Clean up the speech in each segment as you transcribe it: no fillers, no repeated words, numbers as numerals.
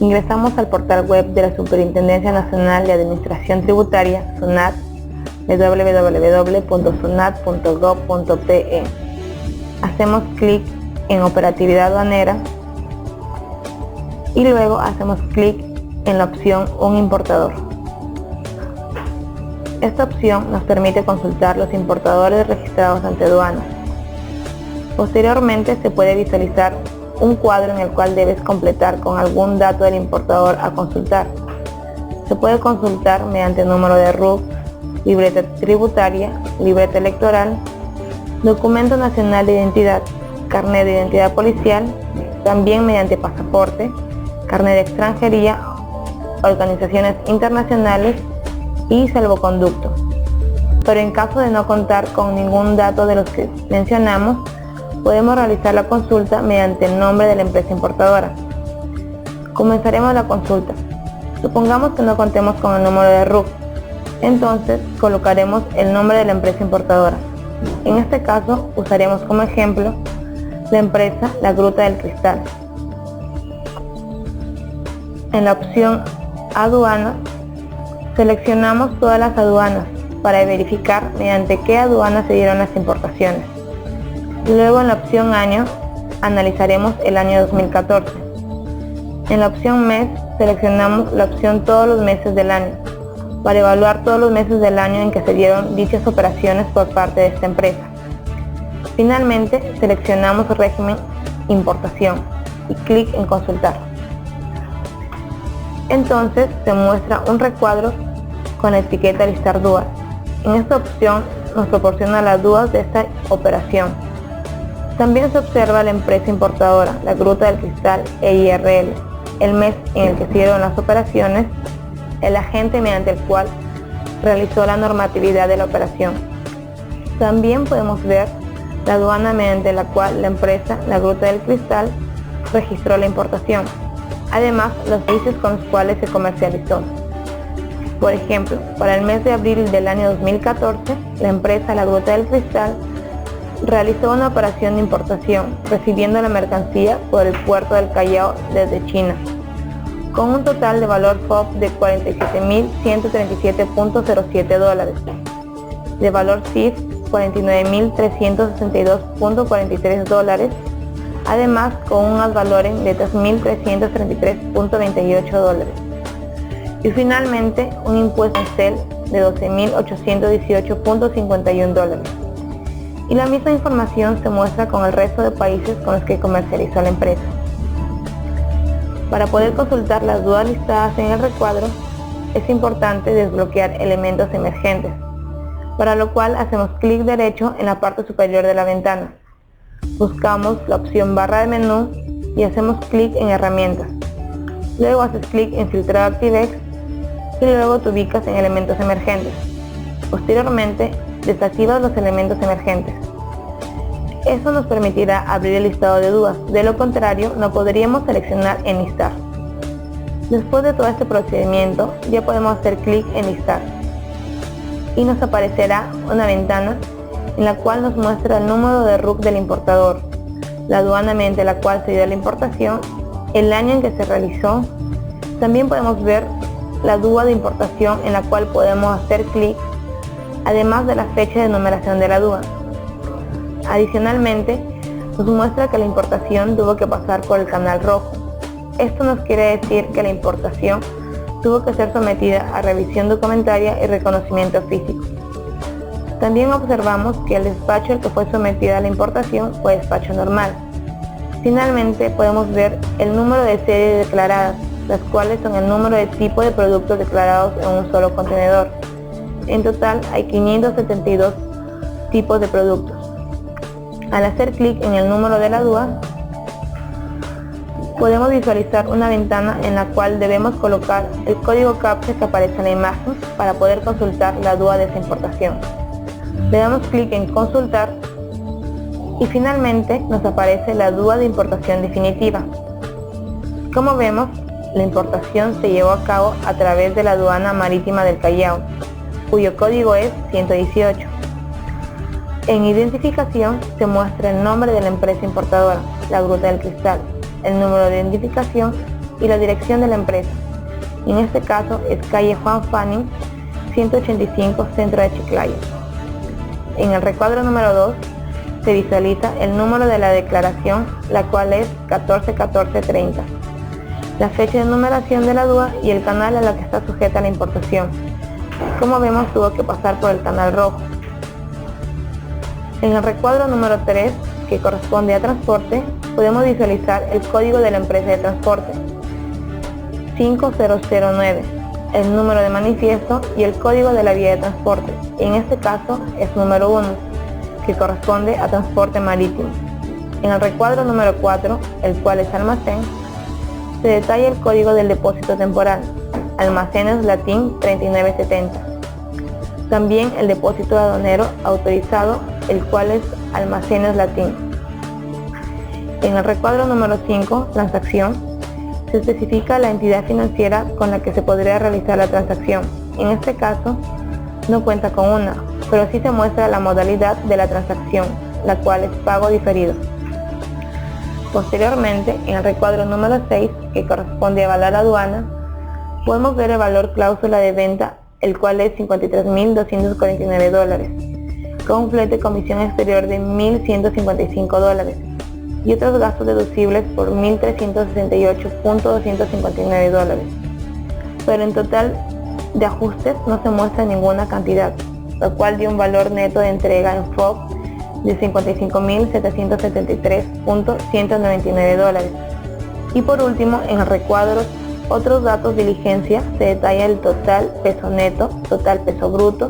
Ingresamos al portal web de la Superintendencia Nacional de Administración Tributaria, SUNAT, www.sunat.gov.pe. Hacemos clic en Operatividad Aduanera y luego hacemos clic en la opción Un importador. Esta opción nos permite consultar los importadores registrados ante aduanas. Posteriormente se puede visualizar un cuadro en el cual debes completar con algún dato del importador a consultar. Se puede consultar mediante número de RUC, libreta tributaria, libreta electoral, documento nacional de identidad, carnet de identidad policial, también mediante pasaporte, carnet de extranjería, organizaciones internacionales y salvoconducto. Pero en caso de no contar con ningún dato de los que mencionamos, podemos realizar la consulta mediante el nombre de la empresa importadora. Comenzaremos la consulta. Supongamos que no contemos con el número de RUC, entonces colocaremos el nombre de la empresa importadora. En este caso usaremos como ejemplo la empresa La Gruta del Cristal. En la opción Aduana seleccionamos todas las aduanas para verificar mediante qué aduana se dieron las importaciones. Luego en la opción Año analizaremos el año 2014. En la opción Mes seleccionamos la opción Todos los meses del año para evaluar todos los meses del año en que se dieron dichas operaciones por parte de esta empresa. Finalmente seleccionamos Régimen Importación y clic en Consultar. Entonces se muestra un recuadro con la etiqueta Listar dudas. En esta opción nos proporciona las dudas de esta operación. También se observa la empresa importadora, La Gruta del Cristal EIRL, el mes en el que se dieron las operaciones, el agente mediante el cual realizó la normatividad de la operación. También podemos ver la aduana mediante la cual la empresa La Gruta del Cristal registró la importación, además los servicios con los cuales se comercializó. Por ejemplo, para el mes de abril del año 2014, la empresa La Gruta del Cristal realizó una operación de importación, recibiendo la mercancía por el puerto del Callao desde China, con un total de valor FOB de $47.137.07, de valor CIF $49.362.43, además con un ad valorem de $3.333.28, y finalmente un impuesto en CEL de $12.818.51. Y la misma información se muestra con el resto de países con los que comercializó la empresa. Para poder consultar las dudas listadas en el recuadro, es importante desbloquear elementos emergentes, para lo cual hacemos clic derecho en la parte superior de la ventana. Buscamos la opción barra de menú y hacemos clic en Herramientas. Luego haces clic en Filtrado ActiveX y luego te ubicas en Elementos emergentes. Posteriormente, desactivas los elementos emergentes. Eso nos permitirá abrir el listado de dudas, de lo contrario no podríamos seleccionar Enlistar. Después de todo este procedimiento ya podemos hacer clic en Listar y nos aparecerá una ventana en la cual nos muestra el número de RUC del importador, la aduana mediante la cual se dio la importación, el año en que se realizó. También podemos ver la DUA de importación en la cual podemos hacer clic, además de la fecha de numeración de la DUA. Adicionalmente, nos muestra que la importación tuvo que pasar por el canal rojo. Esto nos quiere decir que la importación tuvo que ser sometida a revisión documentaria y reconocimiento físico. También observamos que el despacho al que fue sometida la importación fue despacho normal. Finalmente, podemos ver el número de series declaradas, las cuales son el número de tipo de productos declarados en un solo contenedor. En total hay 572 tipos de productos. Al hacer clic en el número de la DUA, podemos visualizar una ventana en la cual debemos colocar el código CAPTCHA que aparece en la imagen para poder consultar la DUA de esa importación. Le damos clic en Consultar y finalmente nos aparece la DUA de importación definitiva. Como vemos, la importación se llevó a cabo a través de la aduana marítima del Callao, cuyo código es 118. En identificación se muestra el nombre de la empresa importadora, La Gruta del Cristal, el número de identificación y la dirección de la empresa. En este caso es calle Juan Fanning, 185, centro de Chiclayo. En el recuadro número 2 se visualiza el número de la declaración, la cual es 141430, la fecha de numeración de la DUA y el canal a la que está sujeta la importación. Como vemos, tuvo que pasar por el canal rojo. En el recuadro número 3, que corresponde a transporte, podemos visualizar el código de la empresa de transporte, 5009, el número de manifiesto y el código de la vía de transporte. En este caso es número 1, que corresponde a transporte marítimo. En el recuadro número 4, el cual es almacén, se detalla el código del depósito temporal, Almacenes Latín 3970. También el depósito aduanero autorizado, el cual es Almacenes Latín. En el recuadro número 5, transacción, se especifica la entidad financiera con la que se podría realizar la transacción. En este caso, no cuenta con una, pero sí se muestra la modalidad de la transacción, la cual es pago diferido. Posteriormente, en el recuadro número 6, que corresponde a valor aduana, podemos ver el valor cláusula de venta, el cual es $53.249, con un flete de comisión exterior de $1.155 y otros gastos deducibles por $1.368.259. Pero en total de ajustes no se muestra ninguna cantidad, lo cual dio un valor neto de entrega en FOB de $55.773.199. Y por último, en el recuadro otros datos de diligencia se detalla el total peso neto, total peso bruto,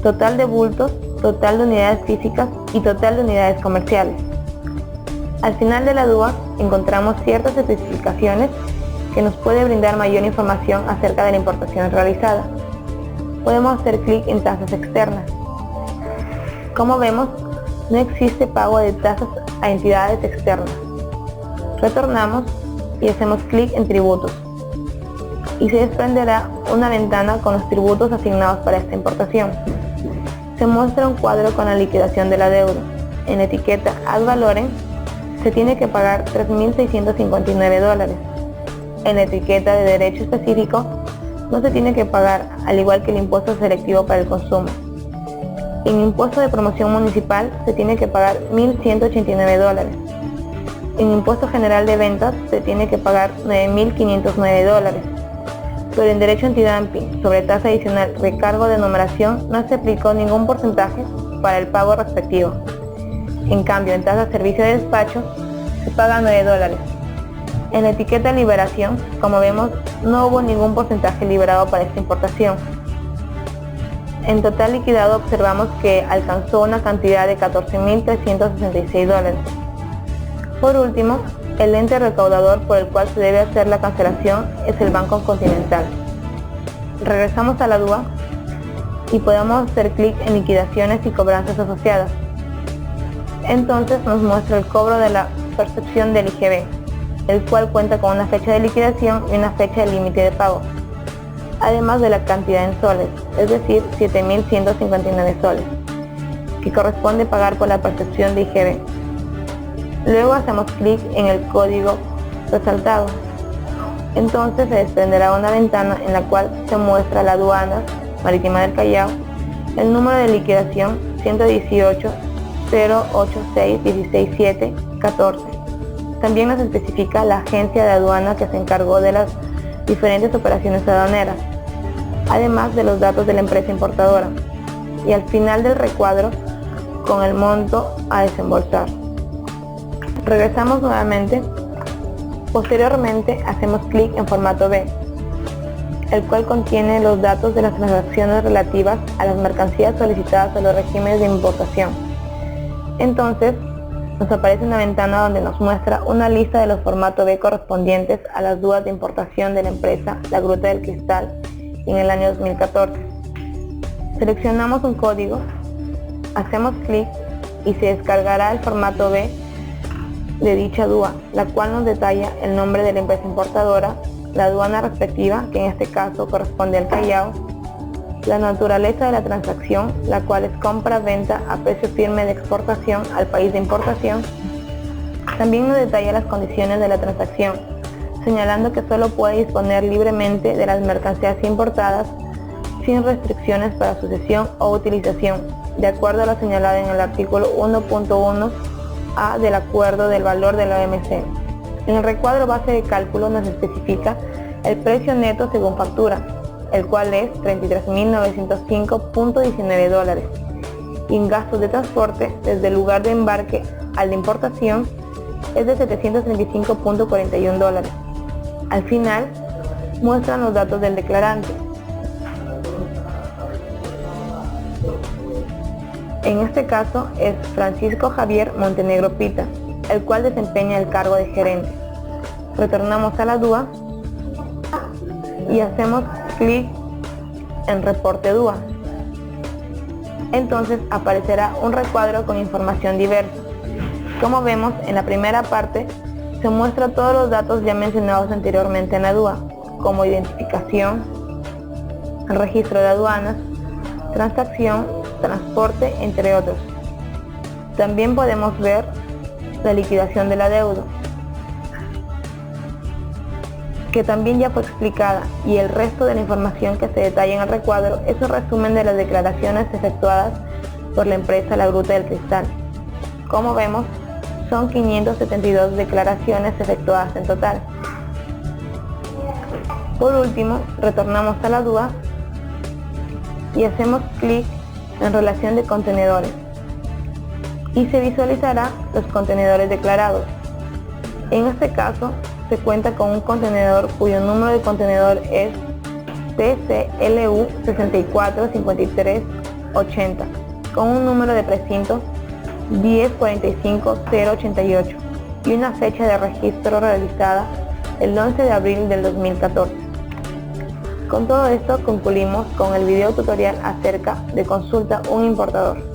total de bultos, total de unidades físicas y total de unidades comerciales. Al final de la DUA encontramos ciertas especificaciones que nos puede brindar mayor información acerca de la importación realizada. Podemos hacer clic en tasas externas. Como vemos, no existe pago de tasas a entidades externas. Retornamos y hacemos clic en tributos y se desprenderá una ventana con los tributos asignados para esta importación. Se muestra un cuadro con la liquidación de la deuda. En la etiqueta Ad Valorem se tiene que pagar $3.659. En la etiqueta de derecho específico no se tiene que pagar, al igual que el impuesto selectivo para el consumo. En impuesto de promoción municipal se tiene que pagar $1.189. En impuesto general de ventas se tiene que pagar $9.509. Pero en derecho antidumping sobre tasa adicional recargo de numeración no se aplicó ningún porcentaje para el pago respectivo. En cambio, en tasa servicio de despacho se paga $9. En la etiqueta liberación, como vemos, no hubo ningún porcentaje liberado para esta importación. En total liquidado observamos que alcanzó una cantidad de $14.366. Por último, el ente recaudador por el cual se debe hacer la cancelación es el Banco Continental. Regresamos a la DUA y podemos hacer clic en liquidaciones y cobranzas asociadas. Entonces nos muestra el cobro de la percepción del IGB, el cual cuenta con una fecha de liquidación y una fecha de límite de pago, además de la cantidad en soles, es decir, 7.159 soles, que corresponde pagar por la percepción de IGB. Luego hacemos clic en el código resaltado. Entonces se desprenderá una ventana en la cual se muestra la aduana marítima del Callao, el número de liquidación 118-086-167-14. También nos especifica la agencia de aduana que se encargó de las diferentes operaciones aduaneras, además de los datos de la empresa importadora, y al final del recuadro con el monto a desembolsar. Regresamos nuevamente. Posteriormente hacemos clic en formato B, el cual contiene los datos de las transacciones relativas a las mercancías solicitadas a los regímenes de importación. Entonces nos aparece una ventana donde nos muestra una lista de los formatos B correspondientes a las DUAs de importación de la empresa La Gruta del Cristal en el año 2014. Seleccionamos un código, hacemos clic y se descargará el formato B de dicha DUA, la cual nos detalla el nombre de la empresa importadora, la aduana respectiva, que en este caso corresponde al Callao, la naturaleza de la transacción, la cual es compra-venta a precio firme de exportación al país de importación. También nos detalla las condiciones de la transacción, señalando que solo puede disponer libremente de las mercancías importadas sin restricciones para sucesión o utilización, de acuerdo a lo señalado en el artículo 1.1a del Acuerdo del Valor de la OMC. En el recuadro base de cálculo nos especifica el precio neto según factura, el cual es $33.905.19, y en gastos de transporte desde el lugar de embarque al de importación es de $735.41. Al final, muestran los datos del declarante. En este caso es Francisco Javier Montenegro Pita, el cual desempeña el cargo de gerente. Retornamos a la DUA y hacemos clic en Reporte DUA. Entonces aparecerá un recuadro con información diversa. Como vemos, en la primera parte se muestra todos los datos ya mencionados anteriormente en la DUA, como identificación, el registro de aduanas, transacción, transporte, entre otros. También podemos ver la liquidación del adeudo, que también ya fue explicada, y el resto de la información que se detalla en el recuadro es un resumen de las declaraciones efectuadas por la empresa La Gruta del Cristal. Como vemos, son 572 declaraciones efectuadas en total. Por último, retornamos a la DUA y hacemos clic en Relación de contenedores y se visualizará los contenedores declarados. En este caso, se cuenta con un contenedor cuyo número de contenedor es TCLU 645380, con un número de precinto 1045088 y una fecha de registro realizada el 11 de abril del 2014. Con todo esto concluimos con el video tutorial acerca de Consulta un importador.